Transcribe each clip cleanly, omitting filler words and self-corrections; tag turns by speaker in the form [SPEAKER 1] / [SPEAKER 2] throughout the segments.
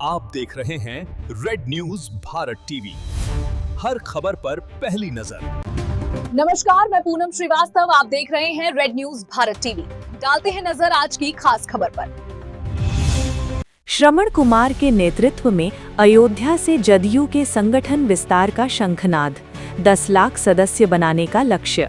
[SPEAKER 1] आप देख रहे हैं रेड न्यूज भारत टीवी, हर खबर पर पहली नजर।
[SPEAKER 2] नमस्कार, मैं पूनम श्रीवास्तव। आप देख रहे हैं रेड न्यूज भारत टीवी। डालते हैं नजर आज की खास खबर पर।
[SPEAKER 3] श्रवण कुमार के नेतृत्व में अयोध्या से जदयू के संगठन विस्तार का शंखनाद, 10 लाख सदस्य बनाने का लक्ष्य।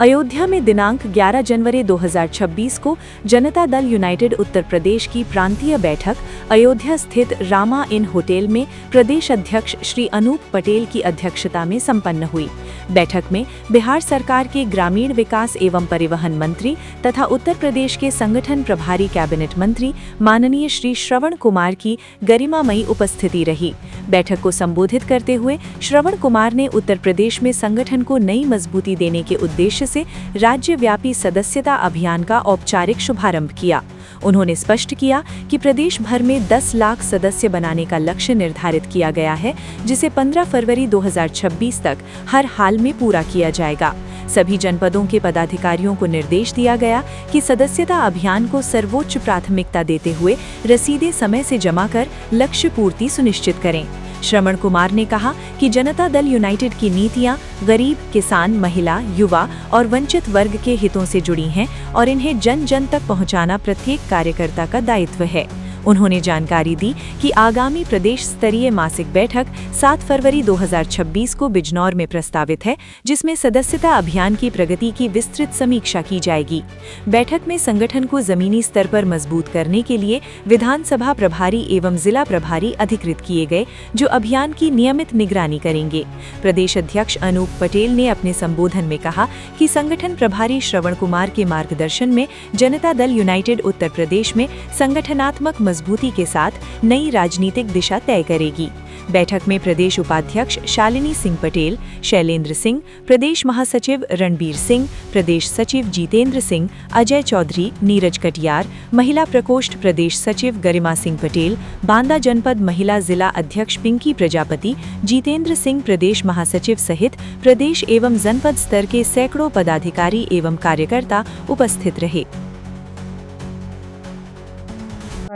[SPEAKER 3] अयोध्या में दिनांक 11 जनवरी 2026 को जनता दल यूनाइटेड उत्तर प्रदेश की प्रांतीय बैठक अयोध्या स्थित रामा इन होटल में प्रदेश अध्यक्ष श्री अनूप पटेल की अध्यक्षता में संपन्न हुई। बैठक में बिहार सरकार के ग्रामीण विकास एवं परिवहन मंत्री तथा उत्तर प्रदेश के संगठन प्रभारी कैबिनेट मंत्री माननीय श्री श्रवण कुमार की गरिमामयी उपस्थिति रही। बैठक को संबोधित करते हुए श्रवण कुमार ने उत्तर प्रदेश में संगठन को नई मजबूती देने के उद्देश्य से राज्यव्यापी सदस्यता अभियान का औपचारिक शुभारंभ किया। उन्होंने स्पष्ट किया कि प्रदेश भर में 10 लाख सदस्य बनाने का लक्ष्य निर्धारित किया गया है, जिसे 15 फरवरी 2026 तक हर हाल में पूरा किया जाएगा। सभी जनपदों के पदाधिकारियों को निर्देश दिया गया कि सदस्यता अभियान को सर्वोच्च प्राथमिकता देते हुए रसीदें समय से जमा कर लक्ष्य पूर्ति सुनिश्चित करें। श्रवण कुमार ने कहा कि जनता दल यूनाइटेड की नीतियां गरीब, किसान, महिला, युवा और वंचित वर्ग के हितों से जुड़ी हैं और इन्हें जन जन तक पहुंचाना प्रत्येक कार्यकर्ता का दायित्व है। उन्होंने जानकारी दी कि आगामी प्रदेश स्तरीय मासिक बैठक 7 फरवरी 2026 को बिजनौर में प्रस्तावित है, जिसमें सदस्यता अभियान की प्रगति की विस्तृत समीक्षा की जाएगी। बैठक में संगठन को जमीनी स्तर पर मजबूत करने के लिए विधानसभा प्रभारी एवं जिला प्रभारी अधिकृत किए गए, जो अभियान की नियमित निगरानी करेंगे। प्रदेश अध्यक्ष अनूप पटेल ने अपने संबोधन में कहा कि संगठन प्रभारी श्रवण कुमार के मार्गदर्शन में जनता दल यूनाइटेड उत्तर प्रदेश में संगठनात्मक मजबूती के साथ नई राजनीतिक दिशा तय करेगी। बैठक में प्रदेश उपाध्यक्ष शालिनी सिंह पटेल, शैलेंद्र सिंह, प्रदेश महासचिव रणबीर सिंह, प्रदेश सचिव जितेंद्र सिंह, अजय चौधरी, नीरज कटियार, महिला प्रकोष्ठ प्रदेश सचिव गरिमा सिंह पटेल, बांदा जनपद महिला जिला अध्यक्ष पिंकी प्रजापति, जितेंद्र सिंह प्रदेश महासचिव सहित प्रदेश एवं जनपद स्तर के सैकड़ों पदाधिकारी एवं कार्यकर्ता उपस्थित रहे।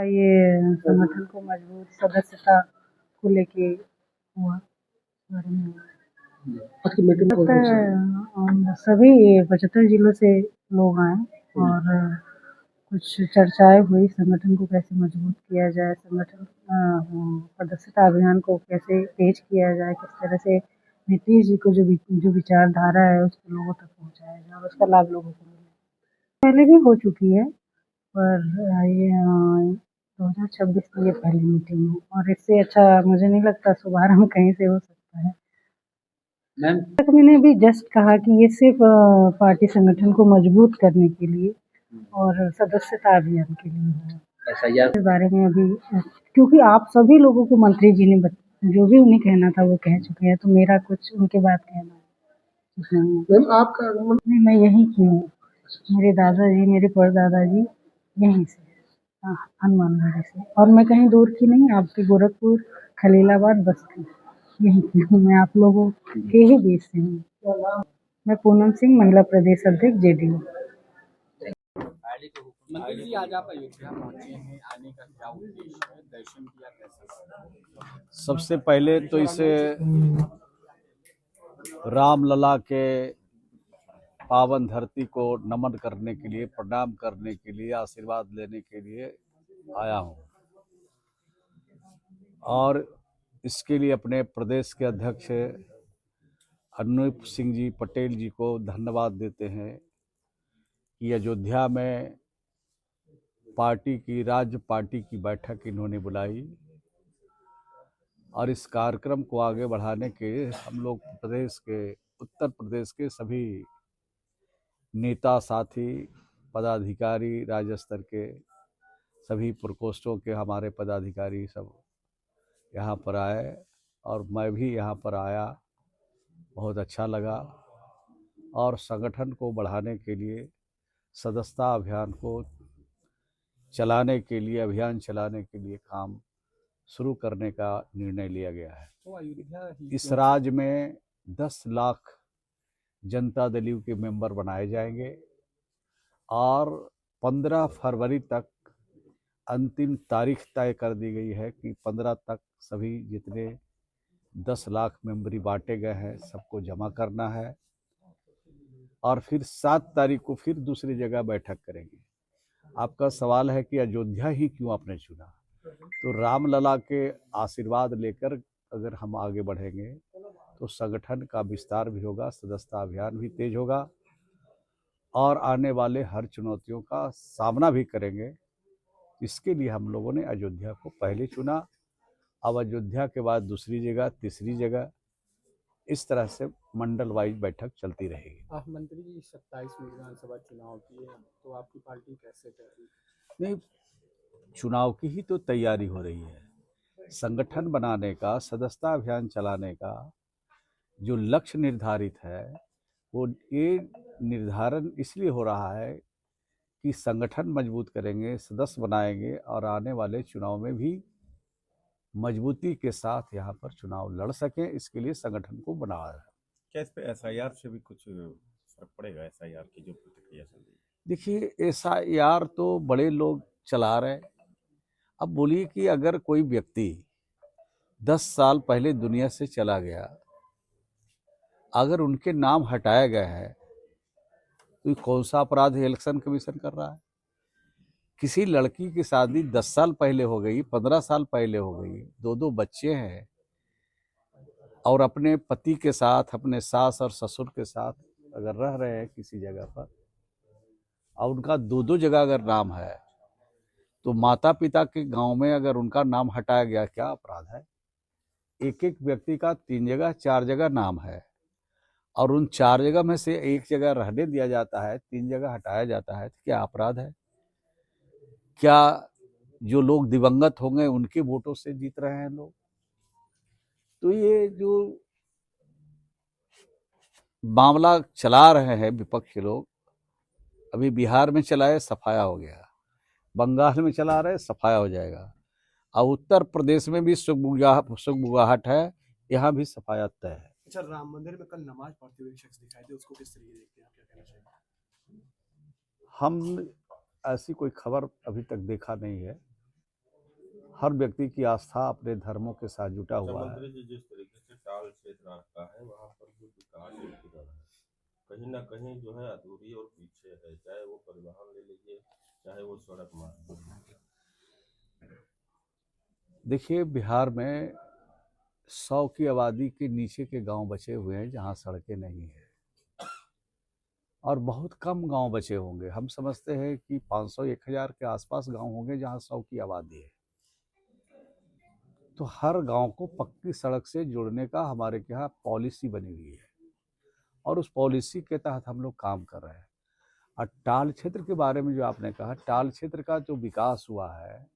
[SPEAKER 4] ये संगठन को मजबूत सदस्यता को लेके हुआ बारे में सभी 75 जिलों से लोग आए और कुछ चर्चाएं हुई। संगठन को कैसे मजबूत किया जाए, संगठन सदस्यता अभियान को कैसे तेज किया जाए, किस तरह से नीतीश जी को जो विचारधारा है उसको लोगों तक पहुंचाया जाए और उसका लाभ लोगों को मिले। पहले भी हो चुकी है, पर ये 2026 की ये पहली मीटिंग है और इससे अच्छा मुझे नहीं लगता शुभारंभ कहीं से हो सकता है। मैंने भी जस्ट कहा कि ये सिर्फ पार्टी संगठन को मजबूत करने के लिए और सदस्यता अभियान के लिए है। इस बारे में अभी क्योंकि आप सभी लोगों को मंत्री जी ने जो भी उन्हें कहना था वो कह चुके हैं, तो मेरा कुछ उनके बात कहना है। आपका नहीं, मैं यहीं की हूँ। मेरे दादाजी, मेरे परदादा जी यहीं से, हनुमानगढ़ से, और मैं कहीं दूर की नहीं, आपके गोरखपुर, खलीलाबाद, बस्ती यहीं की हूँ। मैं आप लोगों के ही बीच से हूँ। मैं पूनम सिंह, महिला प्रदेश अध्यक्ष जेडीयू।
[SPEAKER 5] मंत्री जी, आज आप अयोध्या पहुंचे हैं, आने का क्या उद्देश्य है, दर्शन किया कैसे?
[SPEAKER 6] सबसे पहले तो इसे रामलला के पावन धरती को नमन करने के लिए, प्रणाम करने के लिए, आशीर्वाद लेने के लिए आया हूं और इसके लिए अपने प्रदेश के अध्यक्ष अनूप सिंह जी पटेल जी को धन्यवाद देते हैं कि अयोध्या में राज्य पार्टी की बैठक इन्होंने बुलाई और इस कार्यक्रम को आगे बढ़ाने के हम लोग उत्तर प्रदेश के सभी नेता, साथी, पदाधिकारी, राज्य स्तर के सभी प्रकोष्ठों के हमारे पदाधिकारी सब यहाँ पर आए और मैं भी यहाँ पर आया। बहुत अच्छा लगा और संगठन को बढ़ाने के लिए, सदस्यता अभियान को चलाने के लिए काम शुरू करने का निर्णय लिया गया है। इस राज्य में 10 लाख जनता दल के मेंबर बनाए जाएंगे और 15 फरवरी तक अंतिम तारीख तय कर दी गई है कि 15 तक सभी जितने 10 लाख मेंबरी बांटे गए हैं सबको जमा करना है और फिर 7 तारीख को फिर दूसरी जगह बैठक करेंगे। आपका सवाल है कि अयोध्या ही क्यों आपने चुना, तो रामलला के आशीर्वाद लेकर अगर हम आगे बढ़ेंगे तो संगठन का विस्तार भी होगा, सदस्यता अभियान भी तेज होगा और आने वाले हर चुनौतियों का सामना भी करेंगे। इसके लिए हम लोगों ने अयोध्या को पहले चुना। अब अयोध्या के बाद दूसरी जगह, तीसरी जगह, इस तरह से मंडल वाइज बैठक चलती रहेगी।
[SPEAKER 5] मंत्री जी 27 में विधानसभा चुनाव की है, तो आपकी पार्टी कैसे तैयारी?
[SPEAKER 6] नहीं, चुनाव की ही तो तैयारी हो रही है। संगठन बनाने का, सदस्यता अभियान चलाने का जो लक्ष्य निर्धारित है वो ये निर्धारण इसलिए हो रहा है कि संगठन मजबूत करेंगे, सदस्य बनाएंगे और आने वाले चुनाव में भी मजबूती के साथ यहाँ पर चुनाव लड़ सकें, इसके लिए संगठन को बना रहा है।
[SPEAKER 7] क्या इस पे एसआईआर से भी कुछ फर्क पड़ेगा? एसआईआर की जो प्रतिक्रिया चल रही है,
[SPEAKER 6] देखिए एसआईआर तो बड़े लोग चला रहे। अब बोलिए कि अगर कोई व्यक्ति 10 साल पहले दुनिया से चला गया, अगर उनके नाम हटाया गया है तो कौन सा अपराध इलेक्शन कमीशन कर रहा है? किसी लड़की की शादी 10 साल पहले हो गई, 15 साल पहले हो गई, 2 बच्चे हैं और अपने पति के साथ, अपने सास और ससुर के साथ अगर रह रहे हैं किसी जगह पर और उनका 2 जगह अगर नाम है, तो माता पिता के गांव में अगर उनका नाम हटाया गया, क्या अपराध है? एक व्यक्ति का 3 जगह 4 जगह नाम है और उन 4 जगह में से 1 जगह रहने दिया जाता है, 3 जगह हटाया जाता है, तो क्या अपराध है? क्या जो लोग दिवंगत होंगे उनके वोटों से जीत रहे हैं लोग? तो ये जो मामला चला रहे हैं विपक्ष लोग, अभी बिहार में चलाए सफाया हो गया, बंगाल में चला रहे सफाया हो जाएगा, और उत्तर प्रदेश में भी सुगबुगाहट है, यहाँ भी सफाया तय है।
[SPEAKER 8] अच्छा, राम मंदिर में कल नमाज पढ़ते हुए एक शख्स दिखाई दे, उसको किस तरीके देखते हैं, क्या कहना चाहिए?
[SPEAKER 6] हम ऐसी कोई खबर अभी तक देखा नहीं है। हर व्यक्ति की आस्था अपने धर्मों के साथ जुटा हुआ है।
[SPEAKER 7] मंत्री जी जिस तरीके से टाल क्षेत्र आपका है, वहाँ पर जो विकास की है कहीं ना कहीं जो है अधूरी और पीछे है, चाहे वो परिवहन ले लीजिए, चाहे वो सड़क मार्ग।
[SPEAKER 6] देखिए, बिहार में 100 की आबादी के नीचे के गांव बचे हुए हैं जहां सड़कें नहीं है, और बहुत कम गांव बचे होंगे। हम समझते हैं कि 500-1000 के आसपास गांव होंगे जहां 100 की आबादी है। तो हर गांव को पक्की सड़क से जोड़ने का हमारे यहाँ पॉलिसी बनी हुई है और उस पॉलिसी के तहत हम लोग काम कर रहे हैं। और टाल क्षेत्र के बारे में जो आपने कहा, टाल क्षेत्र का जो विकास हुआ है,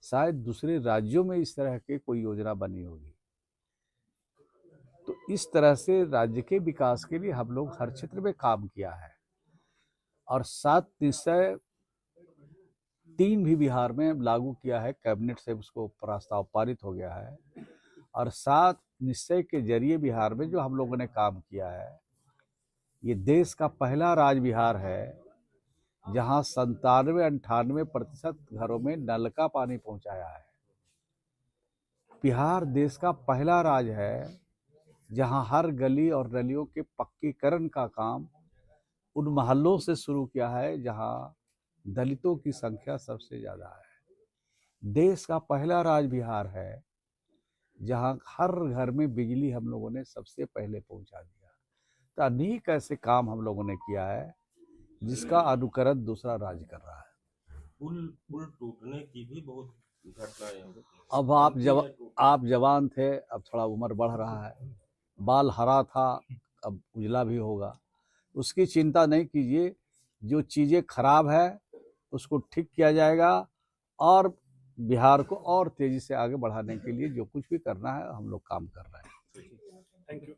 [SPEAKER 6] शायद दूसरे राज्यों में इस तरह की कोई योजना बनी होगी। तो इस तरह से राज्य के विकास के लिए हम लोग हर क्षेत्र में काम किया है और 7 निश्चय 3 भी बिहार में लागू किया है, कैबिनेट से उसको प्रस्ताव पारित हो गया है। और 7 निश्चय के जरिए बिहार में जो हम लोगों ने काम किया है, ये देश का पहला राज्य बिहार है जहां 97-98% घरों में नल का पानी पहुंचाया है। बिहार देश का पहला राज्य है जहां हर गली और नलियों के पक्कीकरण का काम उन मोहल्लों से शुरू किया है जहां दलितों की संख्या सबसे ज़्यादा है। देश का पहला राज्य बिहार है जहां हर घर में बिजली हम लोगों ने सबसे पहले पहुंचा दिया। तो अनेक ऐसे काम हम लोगों ने किया है जिसका अनुकरण दूसरा राज्य कर रहा है।
[SPEAKER 7] पुल टूटने की भी बहुत घटनाएं होती हैं।
[SPEAKER 6] अब आप जवान थे, अब थोड़ा उम्र बढ़ रहा है, बाल हरा था, अब उजला भी होगा। उसकी चिंता नहीं कीजिए, जो चीज़ें खराब है उसको ठीक किया जाएगा और बिहार को और तेजी से आगे बढ़ाने के लिए जो कुछ भी करना है हम लोग काम कर रहे हैं।
[SPEAKER 8] Thank you.